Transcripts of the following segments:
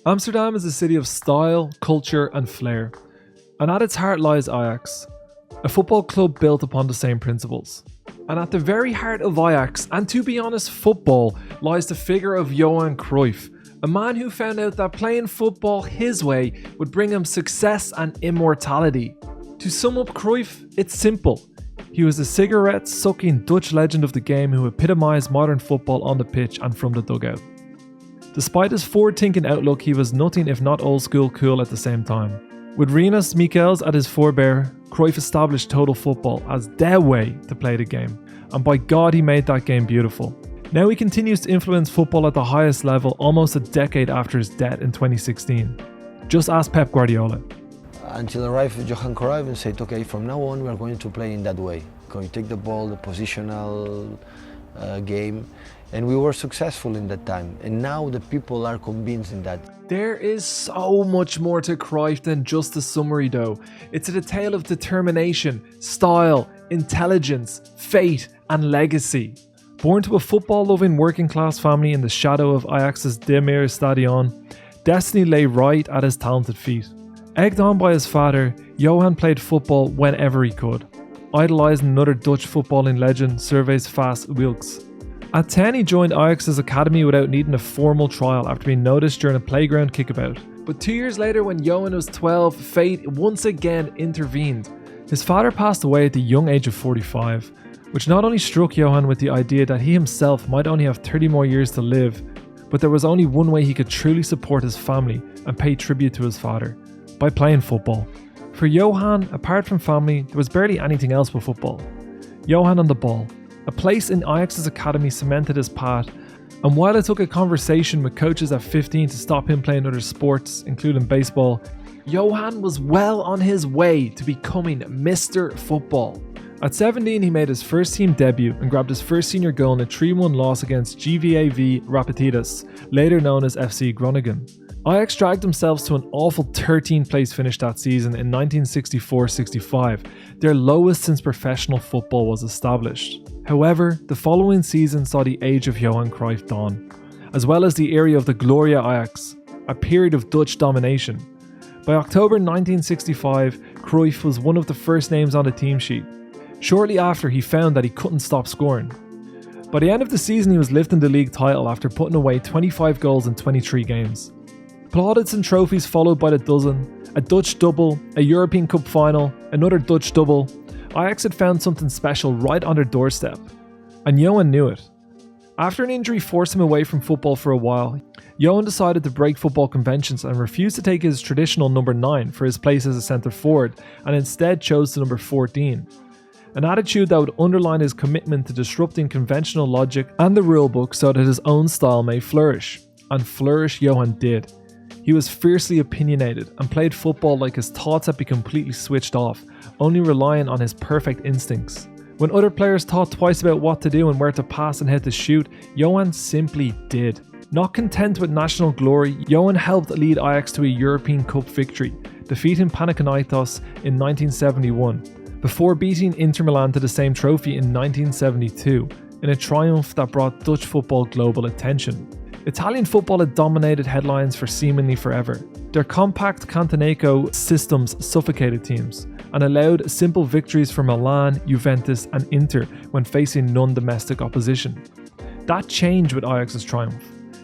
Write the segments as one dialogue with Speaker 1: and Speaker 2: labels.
Speaker 1: Amsterdam is a city of style, culture and flair. And at its heart lies Ajax, a football club built upon the same principles. And at the very heart of Ajax, and to be honest football, lies the figure of Johan Cruyff, a man who found out that playing football his way would bring him success and immortality. To sum up Cruyff, it's simple. He was a cigarette-sucking Dutch legend of the game who epitomised modern football on the pitch and from the dugout. Despite his forward-thinking outlook, he was nothing if not old-school cool at the same time. With Rinus Michels at his forebear, Cruyff established total football as their way to play the game, and by God he made that game beautiful. Now he continues to influence football at the highest level almost a decade after his death in 2016. Just ask Pep Guardiola.
Speaker 2: Until arrived Johan Cruyff and said, okay, from now on we are going to play in that way. Going to take the ball, the positional game, and we were successful in that time. And now the people are convinced in that.
Speaker 1: There is so much more to Cruyff than just a summary though. It's a tale of determination, style, intelligence, fate and legacy. Born to a football-loving working-class family in the shadow of Ajax's De Meer Stadion, destiny lay right at his talented feet. Egged on by his father, Johan played football whenever he could, idolising another Dutch footballing legend, Servaas Fas Wilks. At 10 he joined Ajax's academy without needing a formal trial after being noticed during a playground kickabout. But 2 years later, when Johan was 12, fate once again intervened. His father passed away at the young age of 45, which not only struck Johan with the idea that he himself might only have 30 more years to live, but there was only one way he could truly support his family and pay tribute to his father: by playing football. For Johan, apart from family, there was barely anything else but football. Johan on the ball. A place in Ajax's academy cemented his path, and while it took a conversation with coaches at 15 to stop him playing other sports, including baseball, Johan was well on his way to becoming Mr. Football. At 17 he made his first team debut and grabbed his first senior goal in a 3-1 loss against GVAV Rapiditas, later known as FC Groningen. Ajax dragged themselves to an awful 13th place finish that season in 1964-65, their lowest since professional football was established. However, the following season saw the age of Johan Cruyff dawn, as well as the era of the Gloria Ajax, a period of Dutch domination. By October 1965, Cruyff was one of the first names on the team sheet. Shortly after, he found that he couldn't stop scoring. By the end of the season, he was lifting the league title after putting away 25 goals in 23 games. Plaudits and trophies followed by the dozen, a Dutch double, a European Cup final, another Dutch double. Ajax had found something special right on their doorstep, and Johan knew it. After an injury forced him away from football for a while, Johan decided to break football conventions and refused to take his traditional number 9 for his place as a centre forward, and instead chose the number 14. An attitude that would underline his commitment to disrupting conventional logic and the rulebook so that his own style may flourish. And flourish Johan did. He was fiercely opinionated and played football like his thoughts had been completely switched off, only relying on his perfect instincts. When other players thought twice about what to do and where to pass and how to shoot, Johan simply did. Not content with national glory, Johan helped lead Ajax to a European Cup victory, defeating Panathinaikos in 1971, before beating Inter Milan to the same trophy in 1972, in a triumph that brought Dutch football global attention. Italian football had dominated headlines for seemingly forever. Their compact Catenaccio systems suffocated teams and allowed simple victories for Milan, Juventus and Inter when facing non-domestic opposition. That changed with Ajax's triumph.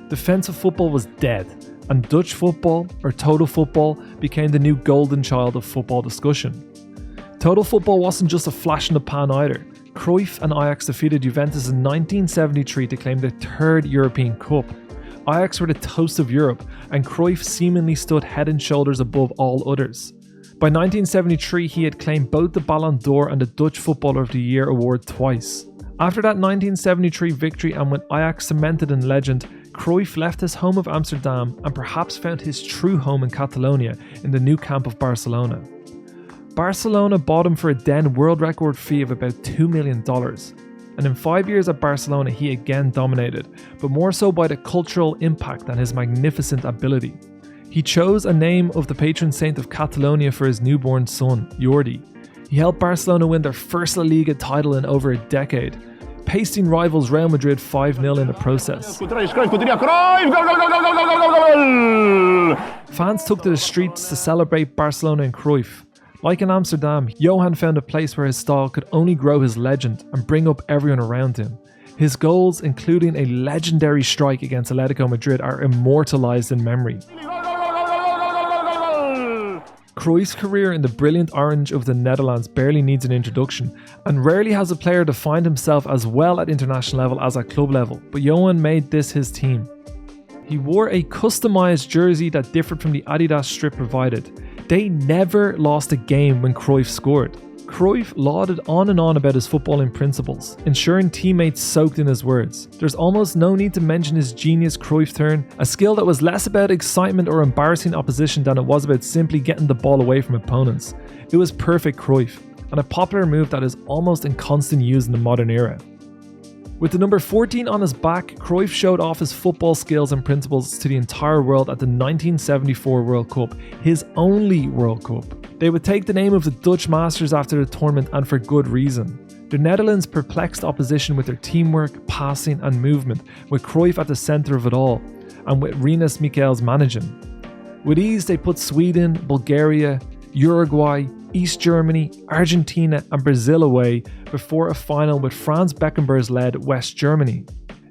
Speaker 1: Defensive football was dead, and Dutch football, or total football, became the new golden child of football discussion. Total football wasn't just a flash in the pan either. Cruyff and Ajax defeated Juventus in 1973 to claim their 3rd European Cup. Ajax were the toast of Europe, and Cruyff seemingly stood head and shoulders above all others. By 1973, he had claimed both the Ballon d'Or and the Dutch Footballer of the Year award twice. After that 1973 victory, and when Ajax cemented in legend, Cruyff left his home of Amsterdam and perhaps found his true home in Catalonia in the new camp of Barcelona. Barcelona bought him for a then world record fee of about $2 million. And in 5 years at Barcelona he again dominated, but more so by the cultural impact than his magnificent ability. He chose a name of the patron saint of Catalonia for his newborn son, Jordi. He helped Barcelona win their first La Liga title in over a decade, pasting rivals Real Madrid 5-0 in the process. Fans took to the streets to celebrate Barcelona and Cruyff. Like in Amsterdam, Johan found a place where his style could only grow his legend and bring up everyone around him. His goals, including a legendary strike against Atletico Madrid, are immortalised in memory. Cruyff's career in the brilliant orange of the Netherlands barely needs an introduction, and rarely has a player defined himself as well at international level as at club level, but Johan made this his team. He wore a customised jersey that differed from the Adidas strip provided. They never lost a game when Cruyff scored. Cruyff lauded on and on about his footballing principles, ensuring teammates soaked in his words. There's almost no need to mention his genius Cruyff turn, a skill that was less about excitement or embarrassing opposition than it was about simply getting the ball away from opponents. It was perfect Cruyff, and a popular move that is almost in constant use in the modern era. With the number 14 on his back, Cruyff showed off his football skills and principles to the entire world at the 1974 World Cup, his only World Cup. They would take the name of the Dutch Masters after the tournament, and for good reason. The Netherlands perplexed opposition with their teamwork, passing and movement, with Cruyff at the centre of it all, and with Rinus Michels managing. With ease they put Sweden, Bulgaria, Uruguay, East Germany, Argentina and Brazil away before a final with Franz Beckenbauer's led West Germany.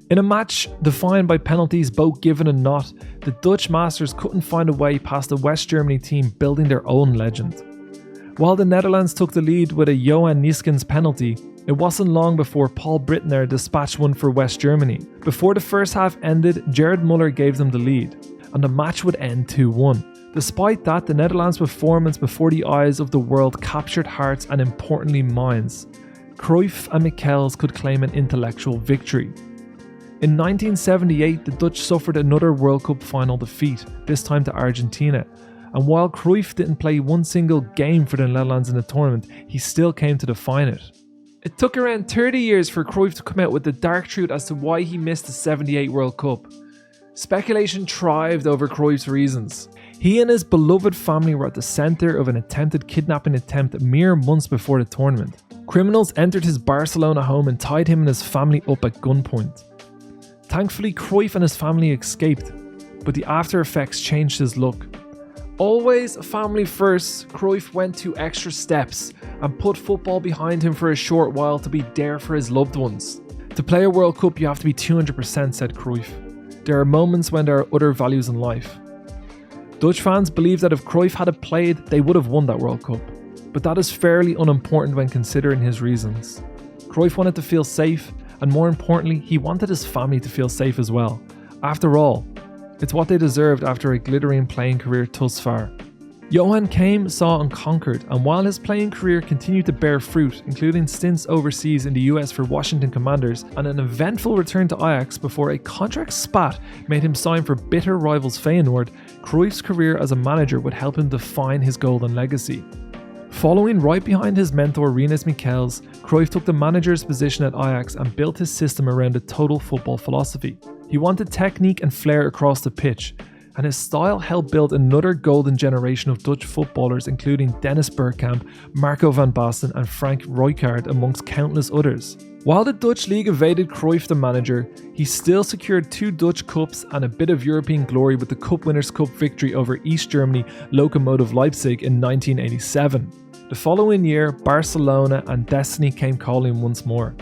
Speaker 1: In a match defined by penalties both given and not, the Dutch Masters couldn't find a way past the West Germany team building their own legend. While the Netherlands took the lead with a Johan Neeskens penalty, it wasn't long before Paul Brittner dispatched one for West Germany. Before the first half ended, Gerard Muller gave them the lead, and the match would end 2-1. Despite that, the Netherlands' performance before the eyes of the world captured hearts and importantly minds. Cruyff and Michels could claim an intellectual victory. In 1978, the Dutch suffered another World Cup final defeat, this time to Argentina. And while Cruyff didn't play one single game for the Netherlands in the tournament, he still came to define it. It took around 30 years for Cruyff to come out with the dark truth as to why he missed the 78 World Cup. Speculation thrived over Cruyff's reasons. He and his beloved family were at the centre of an attempted kidnapping attempt mere months before the tournament. Criminals entered his Barcelona home and tied him and his family up at gunpoint. Thankfully, Cruyff and his family escaped, but the after effects changed his look. Always family first, Cruyff went 2 extra steps and put football behind him for a short while to be there for his loved ones. To play a World Cup, you have to be 200%, said Cruyff. There are moments when there are other values in life. Dutch fans believe that if Cruyff had played, they would have won that World Cup, but that is fairly unimportant when considering his reasons. Cruyff wanted to feel safe, and more importantly, he wanted his family to feel safe as well. After all, it's what they deserved after a glittering playing career thus far. Johan came, saw and conquered, and while his playing career continued to bear fruit, including stints overseas in the US for Washington Commanders and an eventful return to Ajax before a contract spat made him sign for bitter rivals Feyenoord, Cruyff's career as a manager would help him define his golden legacy. Following right behind his mentor Rinus Michels, Cruyff took the manager's position at Ajax and built his system around a total football philosophy. He wanted technique and flair across the pitch, and his style helped build another golden generation of Dutch footballers including Dennis Bergkamp, Marco van Basten and Frank Rijkaard amongst countless others. While the Dutch league evaded Cruyff the manager, he still secured 2 Dutch Cups and a bit of European glory with the Cup Winners' Cup victory over East Germany Lokomotiv Leipzig in 1987. The following year, Barcelona and destiny came calling once more.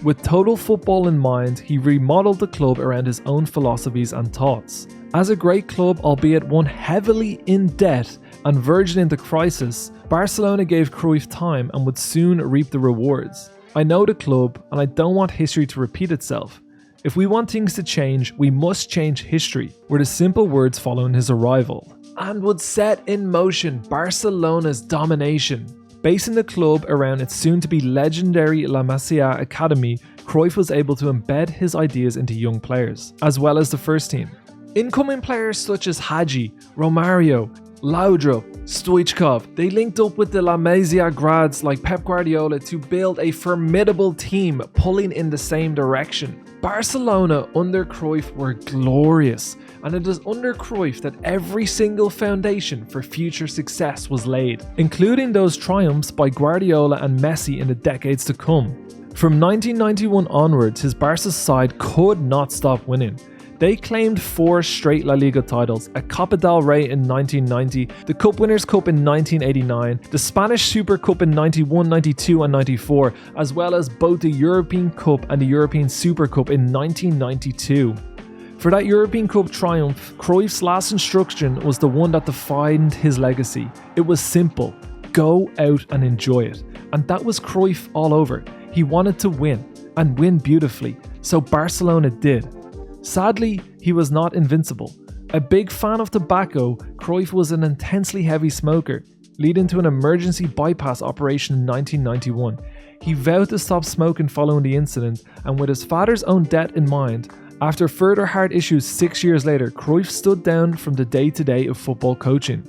Speaker 1: With total football in mind, he remodeled the club around his own philosophies and thoughts. As a great club, albeit one heavily in debt and verging into crisis, Barcelona gave Cruyff time and would soon reap the rewards. I know the club, and I don't want history to repeat itself. If we want things to change, we must change history, were the simple words following his arrival. And would set in motion Barcelona's domination. Basing the club around its soon-to-be legendary La Masia Academy, Cruyff was able to embed his ideas into young players, as well as the first team. Incoming players such as Hagi, Romario, Laudrup, Stoichkov, they linked up with the La Masia grads like Pep Guardiola to build a formidable team pulling in the same direction. Barcelona under Cruyff were glorious, and it is under Cruyff that every single foundation for future success was laid, including those triumphs by Guardiola and Messi in the decades to come. From 1991 onwards, his Barca side could not stop winning. They claimed 4 straight La Liga titles, a Copa del Rey in 1990, the Cup Winners' Cup in 1989, the Spanish Super Cup in 91, 92 and 94, as well as both the European Cup and the European Super Cup in 1992. For that European Cup triumph, Cruyff's last instruction was the one that defined his legacy. It was simple: go out and enjoy it. And that was Cruyff all over. He wanted to win, and win beautifully, so Barcelona did. Sadly, he was not invincible. A big fan of tobacco, Cruyff was an intensely heavy smoker, leading to an emergency bypass operation in 1991. He vowed to stop smoking following the incident, and with his father's own death in mind, after further heart issues 6 years later, Cruyff stood down from the day-to-day of football coaching.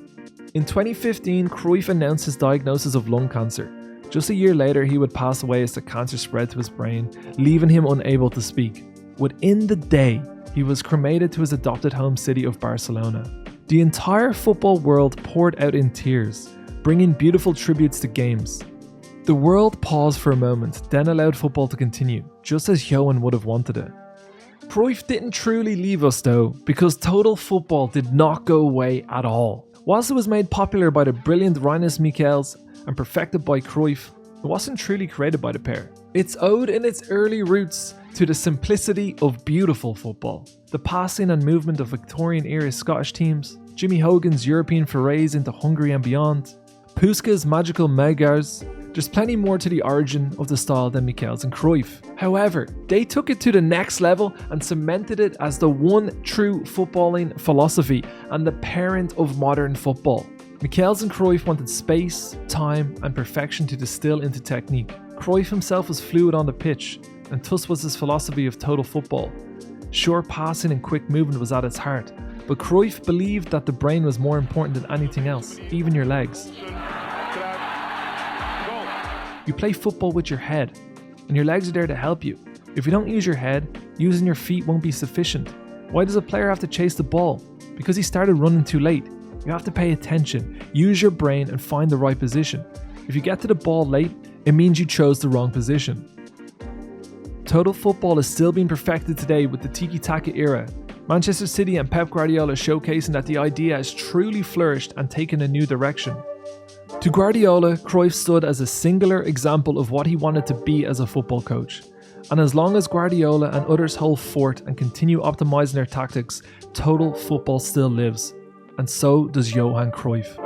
Speaker 1: In 2015, Cruyff announced his diagnosis of lung cancer. Just a year later, he would pass away as the cancer spread to his brain, leaving him unable to speak. Within the day, he was cremated to his adopted home city of Barcelona. The entire football world poured out in tears, bringing beautiful tributes to games. The world paused for a moment, then allowed football to continue, just as Johan would have wanted it. Cruyff didn't truly leave us though, because total football did not go away at all. Whilst it was made popular by the brilliant Rinus Michels and perfected by Cruyff, it wasn't truly created by the pair. It's owed in its early roots to the simplicity of beautiful football. The passing and movement of Victorian-era Scottish teams, Jimmy Hogan's European forays into Hungary and beyond, Puska's magical Megars. There's plenty more to the origin of the style than Michels and Cruyff. However, they took it to the next level and cemented it as the one true footballing philosophy and the parent of modern football. Michels and Cruyff wanted space, time and perfection to distill into technique. Cruyff himself was fluid on the pitch, and thus was his philosophy of total football. Sure, passing and quick movement was at its heart, but Cruyff believed that the brain was more important than anything else, even your legs. You play football with your head, and your legs are there to help you. If you don't use your head, using your feet won't be sufficient. Why does a player have to chase the ball? Because he started running too late. You have to pay attention, use your brain and find the right position. If you get to the ball late, it means you chose the wrong position. Total football is still being perfected today with the tiki-taka era. Manchester City and Pep Guardiola showcasing that the idea has truly flourished and taken a new direction. To Guardiola, Cruyff stood as a singular example of what he wanted to be as a football coach. And as long as Guardiola and others hold fort and continue optimizing their tactics, total football still lives. And so does Johan Cruyff.